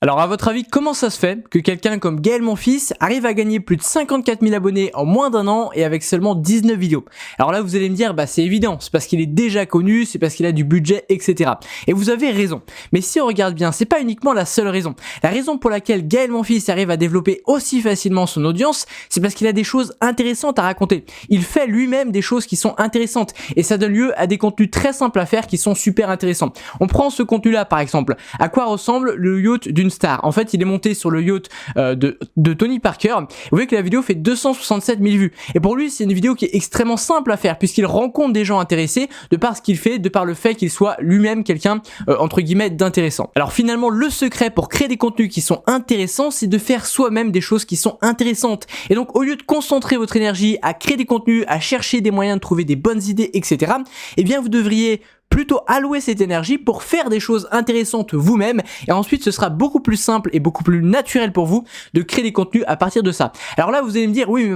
Alors à votre avis, comment ça se fait que quelqu'un comme Gaël Monfils arrive à gagner plus de 54 000 abonnés en moins d'un an et avec seulement 19 vidéos? Alors là vous allez me dire, c'est évident, c'est parce qu'il est déjà connu, c'est parce qu'il a du budget, etc. Et vous avez raison. Mais si on regarde bien, c'est pas uniquement la seule raison. La raison pour laquelle Gaël Monfils arrive à développer aussi facilement son audience, c'est parce qu'il a des choses intéressantes à raconter. Il fait lui-même des choses qui sont intéressantes et ça donne lieu à des contenus très simples à faire qui sont super intéressants. On prend ce contenu-là par exemple. À quoi ressemble le yacht d'une star? En fait, il est monté sur le yacht de Tony Parker. Vous voyez que la vidéo fait 267 000 vues. Et pour lui, c'est une vidéo qui est extrêmement simple à faire puisqu'il rencontre des gens intéressés de par ce qu'il fait, de par le fait qu'il soit lui-même quelqu'un entre guillemets d'intéressant. Alors finalement, le secret pour créer des contenus qui sont intéressants, c'est de faire soi-même des choses qui sont intéressantes. Et donc, au lieu de concentrer votre énergie à créer des contenus, à chercher des moyens de trouver des bonnes idées, etc., eh bien, vous devriez plutôt allouer cette énergie pour faire des choses intéressantes vous-même et ensuite ce sera beaucoup plus simple et beaucoup plus naturel pour vous de créer des contenus à partir de ça. Alors là vous allez me dire oui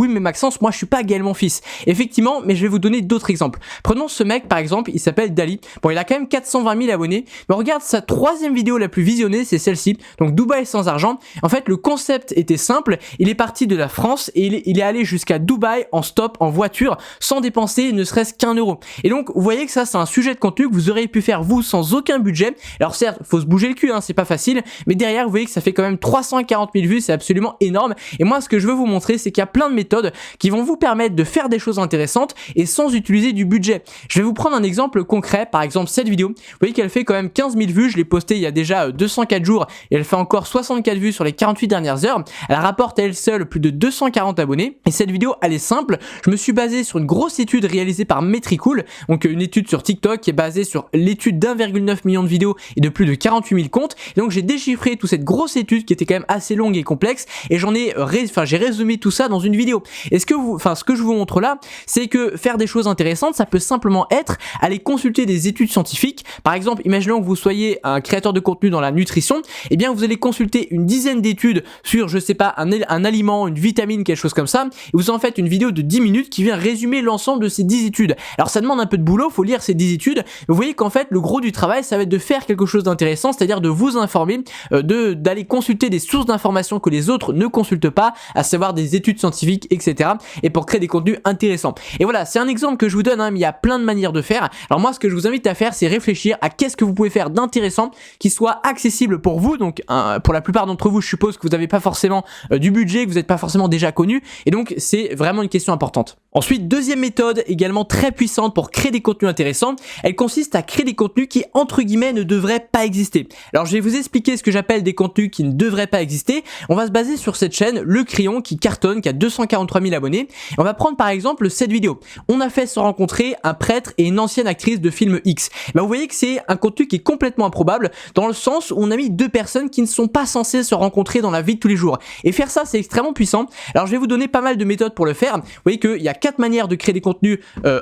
mais Maxence, moi je suis pas Gaël Monfils. Effectivement, mais je vais vous donner d'autres exemples. Prenons ce mec par exemple, il s'appelle Dali. Bon, il a quand même 420 000 abonnés, mais regarde sa troisième vidéo la plus visionnée, c'est celle-ci, donc Dubaï sans argent. En fait le concept était simple, il est parti de la France et il est allé jusqu'à Dubaï en stop, en voiture, sans dépenser ne serait-ce qu'un euro. Et donc vous voyez que ça c'est un sujet de contenu que vous auriez pu faire vous sans aucun budget. Alors certes, faut se bouger le cul, c'est pas facile, mais derrière vous voyez que ça fait quand même 340 000 vues, c'est absolument énorme. Et moi ce que je veux vous montrer, c'est qu'il y a plein de méthodes qui vont vous permettre de faire des choses intéressantes et sans utiliser du budget. Je vais vous prendre un exemple concret, par exemple cette vidéo. Vous voyez qu'elle fait quand même 15 000 vues, je l'ai postée il y a déjà 204 jours et elle fait encore 64 vues sur les 48 dernières heures. Elle rapporte à elle seule plus de 240 abonnés et cette vidéo elle est simple. Je me suis basé sur une grosse étude réalisée par Metricool, donc une étude sur TikTok qui est basée sur l'étude d'1,9 million de vidéos et de plus de 48 000 comptes. Et donc j'ai déchiffré toute cette grosse étude qui était quand même assez longue et complexe et j'ai résumé tout ça dans une vidéo. Et ce que je vous montre là, c'est que faire des choses intéressantes, ça peut simplement être aller consulter des études scientifiques. Par exemple, imaginons que vous soyez un créateur de contenu dans la nutrition, et bien vous allez consulter une dizaine d'études sur, je sais pas, un aliment, une vitamine, quelque chose comme ça, et vous en faites une vidéo de 10 minutes qui vient résumer l'ensemble de ces 10 études. Alors ça demande un peu de boulot, faut lire ces 10 études. Vous voyez qu'en fait le gros du travail ça va être de faire quelque chose d'intéressant, c'est-à-dire de vous informer, d'aller consulter des sources d'informations que les autres ne consultent pas, à savoir des études scientifiques, etc. et pour créer des contenus intéressants. Et voilà, c'est un exemple que je vous donne, mais il y a plein de manières de faire. Alors moi ce que je vous invite à faire, c'est réfléchir à qu'est-ce que vous pouvez faire d'intéressant qui soit accessible pour vous. Donc pour la plupart d'entre vous, je suppose que vous n'avez pas forcément du budget, que vous n'êtes pas forcément déjà connu, et donc c'est vraiment une question importante. Ensuite, deuxième méthode également très puissante pour créer des contenus intéressants, elle consiste à créer des contenus qui entre guillemets ne devraient pas exister. Alors je vais vous expliquer ce que j'appelle des contenus qui ne devraient pas exister. On va se baser sur cette chaîne Le Crayon qui cartonne, qui a 243 000 abonnés. On va prendre par exemple cette vidéo. On a fait se rencontrer un prêtre et une ancienne actrice de film X. Vous voyez que c'est un contenu qui est complètement improbable dans le sens où on a mis deux personnes qui ne sont pas censées se rencontrer dans la vie de tous les jours. Et faire ça c'est extrêmement puissant. Alors je vais vous donner pas mal de méthodes pour le faire. Vous voyez qu'il y a 4 manières de créer des contenus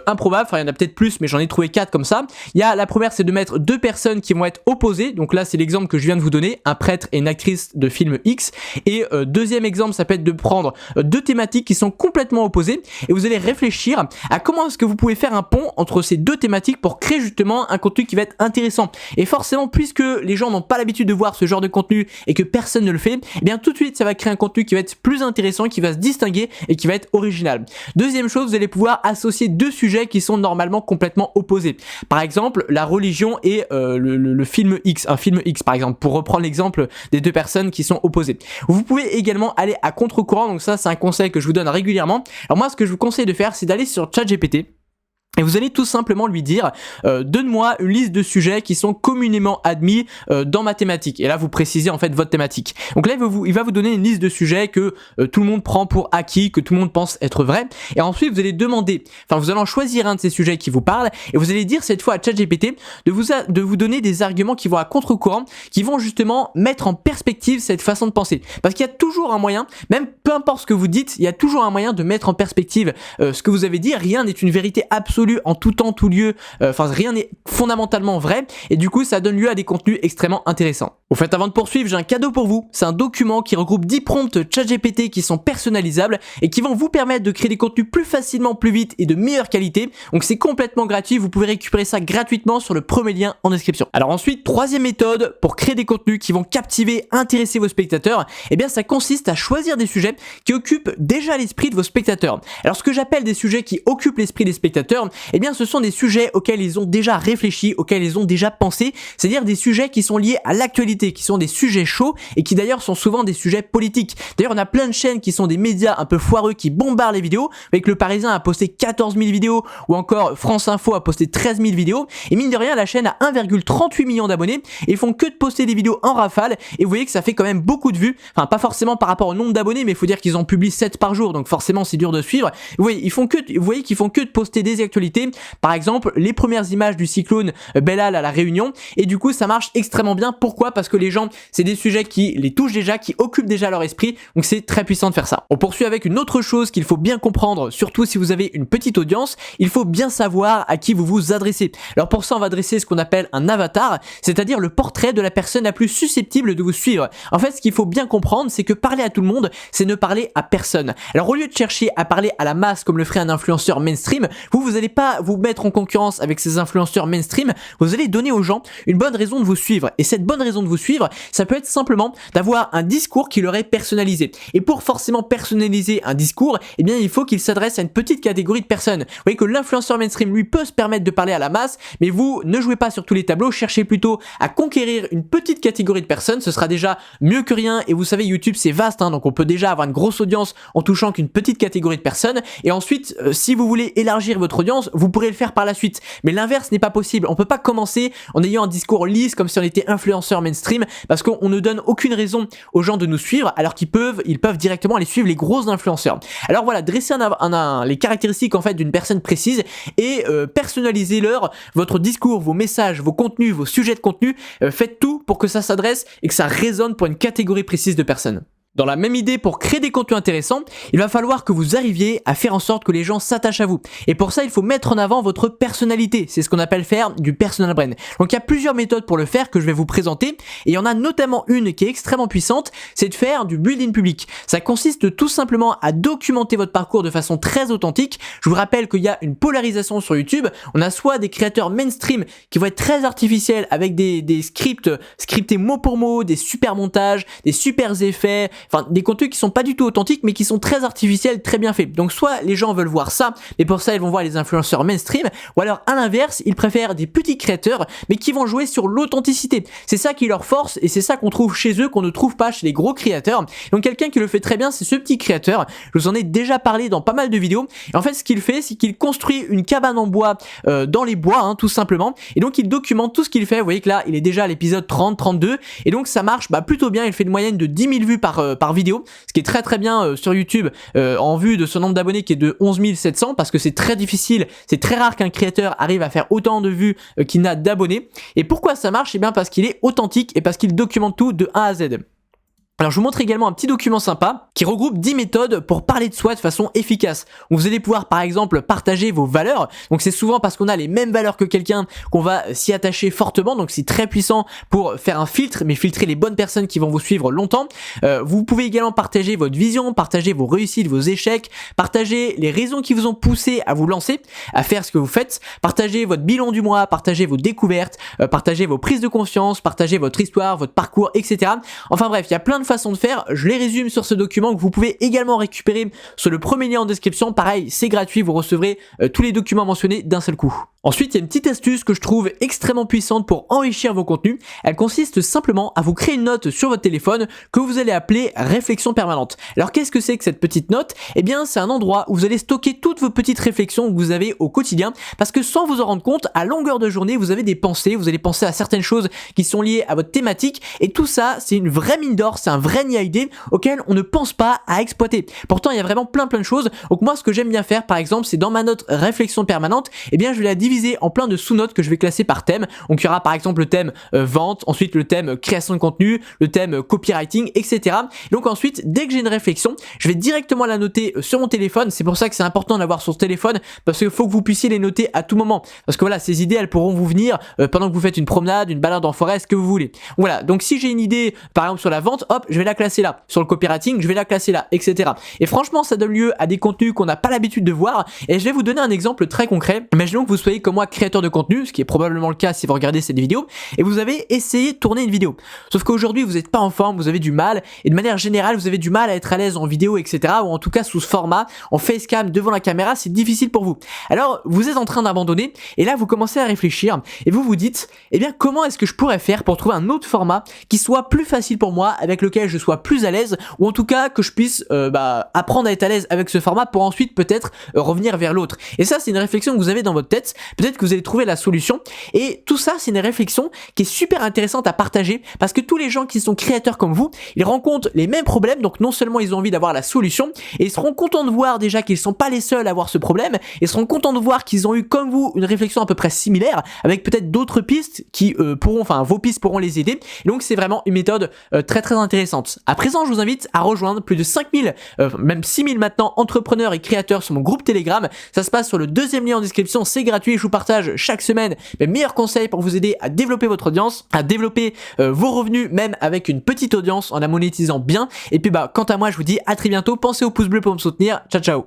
improbables. Enfin il y en a peut-être plus mais j'en ai trouvé 4 comme ça. Il y a la première, c'est de mettre deux personnes qui vont être opposées. Donc là, c'est l'exemple que je viens de vous donner, un prêtre et une actrice de film X. Et deuxième exemple, ça peut être de prendre deux thématiques qui sont complètement opposées et vous allez réfléchir à comment est-ce que vous pouvez faire un pont entre ces deux thématiques pour créer justement un contenu qui va être intéressant. Et forcément, puisque les gens n'ont pas l'habitude de voir ce genre de contenu et que personne ne le fait, eh bien tout de suite, ça va créer un contenu qui va être plus intéressant, qui va se distinguer et qui va être original. Deuxième chose, vous allez pouvoir associer deux sujets qui sont normalement complètement opposés. Par exemple, la religion et le film X, un film X par exemple, pour reprendre l'exemple des deux personnes qui sont opposées. Vous pouvez également aller à contre-courant, donc ça c'est un conseil que je vous donne régulièrement. Alors moi ce que je vous conseille de faire, c'est d'aller sur ChatGPT. Et vous allez tout simplement lui dire donne-moi une liste de sujets qui sont communément admis dans ma thématique. Et là vous précisez en fait votre thématique. Donc là il va vous donner une liste de sujets que tout le monde prend pour acquis, que tout le monde pense être vrai. Et ensuite vous allez vous allez en choisir un de ces sujets qui vous parle et vous allez dire cette fois à ChatGPT de vous donner des arguments qui vont à contre-courant, qui vont justement mettre en perspective cette façon de penser. Parce qu'il y a toujours un moyen, même peu importe ce que vous dites, il y a toujours un moyen de mettre en perspective ce que vous avez dit. Rien n'est une vérité absolue absolu en tout temps, tout lieu, enfin rien n'est fondamentalement vrai, et du coup ça donne lieu à des contenus extrêmement intéressants. Au fait, avant de poursuivre, j'ai un cadeau pour vous, c'est un document qui regroupe 10 prompts ChatGPT qui sont personnalisables et qui vont vous permettre de créer des contenus plus facilement, plus vite et de meilleure qualité. Donc c'est complètement gratuit, vous pouvez récupérer ça gratuitement sur le premier lien en description. Alors ensuite, troisième méthode pour créer des contenus qui vont captiver, intéresser vos spectateurs, eh bien ça consiste à choisir des sujets qui occupent déjà l'esprit de vos spectateurs. Alors ce que j'appelle des sujets qui occupent l'esprit des spectateurs, eh bien ce sont des sujets auxquels ils ont déjà réfléchi, auxquels ils ont déjà pensé, c'est-à-dire des sujets qui sont liés à l'actualité, qui sont des sujets chauds et qui d'ailleurs sont souvent des sujets politiques. D'ailleurs on a plein de chaînes qui sont des médias un peu foireux qui bombardent les vidéos, avec Le Parisien a posté 14 000 vidéos ou encore France Info a posté 13 000 vidéos, et mine de rien la chaîne a 1,38 million d'abonnés et ils font que de poster des vidéos en rafale, et vous voyez que ça fait quand même beaucoup de vues, enfin pas forcément par rapport au nombre d'abonnés, mais il faut dire qu'ils en publient 7 par jour, donc forcément c'est dur de suivre. Vous voyez qu'ils font que de poster des actualités, par exemple les premières images du cyclone Belal à la Réunion, et du coup ça marche extrêmement bien. Pourquoi? Parce que les gens, c'est des sujets qui les touchent déjà, qui occupent déjà leur esprit, donc c'est très puissant de faire ça. On poursuit avec une autre chose qu'il faut bien comprendre, surtout si vous avez une petite audience, il faut bien savoir à qui vous vous adressez. Alors pour ça on va dresser ce qu'on appelle un avatar, c'est-à-dire le portrait de la personne la plus susceptible de vous suivre. En fait ce qu'il faut bien comprendre, c'est que parler à tout le monde, c'est ne parler à personne. Alors au lieu de chercher à parler à la masse comme le ferait un influenceur mainstream, vous n'allez pas vous mettre en concurrence avec ces influenceurs mainstream, vous allez donner aux gens une bonne raison de vous suivre. Et cette bonne raison de vous suivre, ça peut être simplement d'avoir un discours qui leur est personnalisé. Et pour forcément personnaliser un discours, eh bien il faut qu'il s'adresse à une petite catégorie de personnes. Vous voyez que l'influenceur mainstream lui peut se permettre de parler à la masse, mais vous ne jouez pas sur tous les tableaux, cherchez plutôt à conquérir une petite catégorie de personnes, ce sera déjà mieux que rien. Et vous savez, YouTube c'est vaste, hein, donc on peut déjà avoir une grosse audience en touchant qu'une petite catégorie de personnes. Et ensuite, si vous voulez élargir votre audience, vous pourrez le faire par la suite. Mais l'inverse n'est pas possible. On peut pas commencer en ayant un discours lisse comme si on était influenceur mainstream, parce qu'on ne donne aucune raison aux gens de nous suivre, alors qu'ils peuvent directement aller suivre les gros influenceurs. Alors voilà, dressez les caractéristiques en fait d'une personne précise et personnalisez-leur votre discours, vos messages, vos contenus, vos sujets de contenu. Faites tout pour que ça s'adresse et que ça résonne pour une catégorie précise de personnes. Dans la même idée, pour créer des contenus intéressants, il va falloir que vous arriviez à faire en sorte que les gens s'attachent à vous. Et pour ça, il faut mettre en avant votre personnalité. C'est ce qu'on appelle faire du personal brand. Donc il y a plusieurs méthodes pour le faire que je vais vous présenter. Et il y en a notamment une qui est extrêmement puissante, c'est de faire du building public. Ça consiste tout simplement à documenter votre parcours de façon très authentique. Je vous rappelle qu'il y a une polarisation sur YouTube. On a soit des créateurs mainstream qui vont être très artificiels avec des scripts scriptés mot pour mot, des super montages, des super effets, enfin des contenus qui sont pas du tout authentiques mais qui sont très artificiels, très bien faits. Donc soit les gens veulent voir ça, mais pour ça ils vont voir les influenceurs mainstream, ou alors à l'inverse, ils préfèrent des petits créateurs mais qui vont jouer sur l'authenticité. C'est ça qui leur force et c'est ça qu'on trouve chez eux, qu'on ne trouve pas chez les gros créateurs. Donc quelqu'un qui le fait très bien, c'est ce petit créateur. Je vous en ai déjà parlé dans pas mal de vidéos. Et en fait ce qu'il fait, c'est qu'il construit une cabane en bois dans les bois, hein, tout simplement. Et donc il documente tout ce qu'il fait. Vous voyez que là il est déjà à l'épisode 30, 32 et donc ça marche plutôt bien. Il fait une moyenne de 10 000 vues par vidéo, ce qui est très très bien sur YouTube en vue de son nombre d'abonnés qui est de 11 700, parce que c'est très difficile, c'est très rare qu'un créateur arrive à faire autant de vues qu'il n'a d'abonnés. Et pourquoi ça marche? Eh bien parce qu'il est authentique et parce qu'il documente tout de A à Z. Alors je vous montre également un petit document sympa qui regroupe 10 méthodes pour parler de soi de façon efficace. Donc vous allez pouvoir par exemple partager vos valeurs. Donc c'est souvent parce qu'on a les mêmes valeurs que quelqu'un qu'on va s'y attacher fortement. Donc c'est très puissant pour faire un filtre, mais filtrer les bonnes personnes qui vont vous suivre longtemps. Vous pouvez également partager votre vision, partager vos réussites, vos échecs, partager les raisons qui vous ont poussé à vous lancer, à faire ce que vous faites, partager votre bilan du mois, partager vos découvertes, partager vos prises de conscience, partager votre histoire, votre parcours, etc. Enfin bref, il y a plein de façons de faire, je les résume sur ce document que vous pouvez également récupérer sur le premier lien en description. Pareil, c'est gratuit, vous recevrez tous les documents mentionnés d'un seul coup. Ensuite, il y a une petite astuce que je trouve extrêmement puissante pour enrichir vos contenus. Elle consiste simplement à vous créer une note sur votre téléphone que vous allez appeler réflexion permanente. Alors qu'est-ce que c'est que cette petite note? Eh bien, c'est un endroit où vous allez stocker toutes vos petites réflexions que vous avez au quotidien, parce que sans vous en rendre compte, à longueur de journée, vous avez des pensées, vous allez penser à certaines choses qui sont liées à votre thématique, et tout ça, c'est une vraie mine d'or, c'est un vrai nid à idées auquel on ne pense pas à exploiter. Pourtant, il y a vraiment plein de choses. Donc moi, ce que j'aime bien faire, par exemple, c'est dans ma note réflexion permanente, eh bien, je vais la diviser en plein de sous-notes que je vais classer par thème. Donc il y aura par exemple le thème vente, ensuite le thème création de contenu, le thème copywriting, etc. Donc ensuite, dès que j'ai une réflexion, je vais directement la noter sur mon téléphone. C'est pour ça que c'est important d'avoir sur ce téléphone, parce qu'il faut que vous puissiez les noter à tout moment. Parce que voilà, ces idées, elles pourront vous venir pendant que vous faites une promenade, une balade en forêt, ce que vous voulez. Voilà, donc si j'ai une idée, par exemple sur la vente, hop, je vais la classer là. Sur le copywriting, je vais la classer là, etc. Et franchement, ça donne lieu à des contenus qu'on n'a pas l'habitude de voir. Et je vais vous donner un exemple très concret. Imaginons que vous soyez comme moi créateur de contenu, ce qui est probablement le cas si vous regardez cette vidéo, et vous avez essayé de tourner une vidéo. Sauf qu'aujourd'hui, vous n'êtes pas en forme, vous avez du mal, et de manière générale, vous avez du mal à être à l'aise en vidéo, etc. Ou en tout cas sous ce format, en facecam, devant la caméra, c'est difficile pour vous. Alors, vous êtes en train d'abandonner, et là, vous commencez à réfléchir, et vous vous dites, eh bien, comment est-ce que je pourrais faire pour trouver un autre format qui soit plus facile pour moi, avec lequel je sois plus à l'aise, ou en tout cas que je puisse apprendre à être à l'aise avec ce format pour ensuite peut-être revenir vers l'autre. Et ça, c'est une réflexion que vous avez dans votre tête. Peut-être que vous allez trouver la solution. Et tout ça, c'est une réflexion qui est super intéressante à partager, parce que tous les gens qui sont créateurs comme vous, ils rencontrent les mêmes problèmes. Donc non seulement ils ont envie d'avoir la solution, et ils seront contents de voir déjà qu'ils ne sont pas les seuls à avoir ce problème, et ils seront contents de voir qu'ils ont eu comme vous une réflexion à peu près similaire, avec peut-être d'autres pistes qui vos pistes pourront les aider. Et donc c'est vraiment une méthode très intéressante. À présent, je vous invite à rejoindre plus de 5000, même 6000 maintenant, entrepreneurs et créateurs sur mon groupe Telegram. Ça se passe sur le deuxième lien en description, c'est gratuit. Je vous partage chaque semaine mes meilleurs conseils pour vous aider à développer votre audience, à développer vos revenus, même avec une petite audience, en la monétisant bien. Et puis quant à moi, je vous dis à très bientôt. Pensez au pouce bleu pour me soutenir. Ciao ciao.